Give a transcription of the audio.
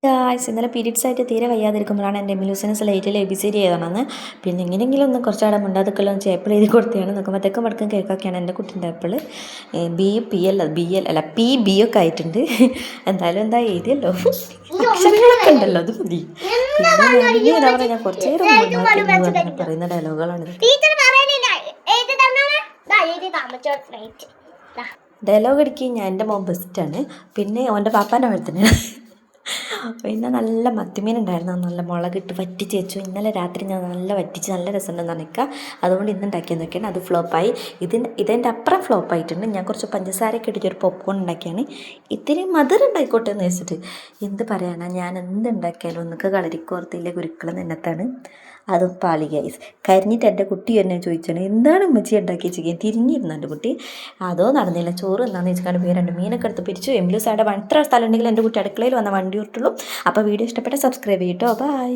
ഇന്നലെ പീരീഡ്സ് ആയിട്ട് തീരെ വയ്യാതിരിക്കുമ്പോഴാണ് എൻ്റെ എമിലൂസിന് സ്ലേറ്റിൽ ABCD എഴുതണമെന്ന്. പിന്നെ എങ്ങനെയെങ്കിലും ഒന്ന് കുറച്ചാടെ മിണ്ടാതിക്കെല്ലാം ചേപ്പിൾ എഴുതി കൊടുത്തിയാണ് നിൽക്കുമ്പോഴത്തേക്കും വടക്കും കേൾക്കൊക്കെയാണ് എൻ്റെ കുട്ടീൻ്റെ ആപ്പിൾ. PB ഒക്കെ ആയിട്ടുണ്ട്. എന്താ എഴുതിയല്ലോ, അക്ഷരങ്ങളൊക്കെ ഉണ്ടല്ലോ, അത് മതി. പിന്നെ എന്താ പറയുക, ഞാൻ കുറച്ച് നേരം പറയുന്ന ഡയലോഗുകളാണ്. ഡയലോഗ് അടിക്കുക ഞാൻ എൻ്റെ മോൻ ബെസ്റ്റാണ്. പിന്നെ ഓൻ്റെ പാപ്പാൻ്റെ മരത്തിനാണ്. പിന്നെ നല്ല മത്തിമീൻ ഉണ്ടായിരുന്നു, നല്ല മുളകിട്ട് വറ്റിച്ച് വെച്ചു. ഇന്നലെ രാത്രി ഞാൻ നല്ല വറ്റിച്ച് നല്ല രസമുണ്ടെന്ന് നിൽക്കുക. അതുകൊണ്ട് ഇന്ന് ഉണ്ടാക്കിയെന്നൊക്കെയാണ്. അത് ഫ്ലോപ്പായി. ഇതെൻ്റെ അപ്പുറം ഫ്ലോപ്പായിട്ടുണ്ട്. ഞാൻ കുറച്ച് പഞ്ചസാരയൊക്കെ ഇട്ടിട്ടൊരു പോപ്കോൺ ഉണ്ടാക്കിയാണ്. ഇത്തിരി മധുരം ഉണ്ടായിക്കോട്ടെ എന്ന് വെച്ചിട്ട്. എന്ത് പറയാനാ, ഞാൻ എന്തുണ്ടാക്കിയാലും ഒന്നൊക്കെ കളരിക്കോർത്തില്ലേ ഗുരുക്കൾ നിന്നത്താണ്. അതും പാളി ഗൈസ്. കരിഞ്ഞിട്ട് എൻ്റെ കുട്ടി എന്നെ ചോദിച്ചാണ് എന്താണ് ഉമ്മച്ചി ഉണ്ടാക്കി വെച്ചിരിക്കുക. തിരിഞ്ഞിരുന്നു എൻ്റെ കുട്ടി. അതോ നടന്നില്ല, ചോറ് എന്താണെന്ന് വെച്ചിട്ട് പോയി 2 മീനൊക്കെ എടുത്ത് പിരിച്ചു. എംലൂസ് അവിടെ ഇത്ര സ്ഥലം ഉണ്ടെങ്കിൽ എൻ്റെ കുട്ടി അടുക്കളയിൽ വന്ന വണ്ടി വിട്ടുള്ളൂ. അപ്പോൾ വീഡിയോ ഇഷ്ടപ്പെട്ട സബ്സ്ക്രൈബ് ചെയ്യട്ടോ. ബൈ.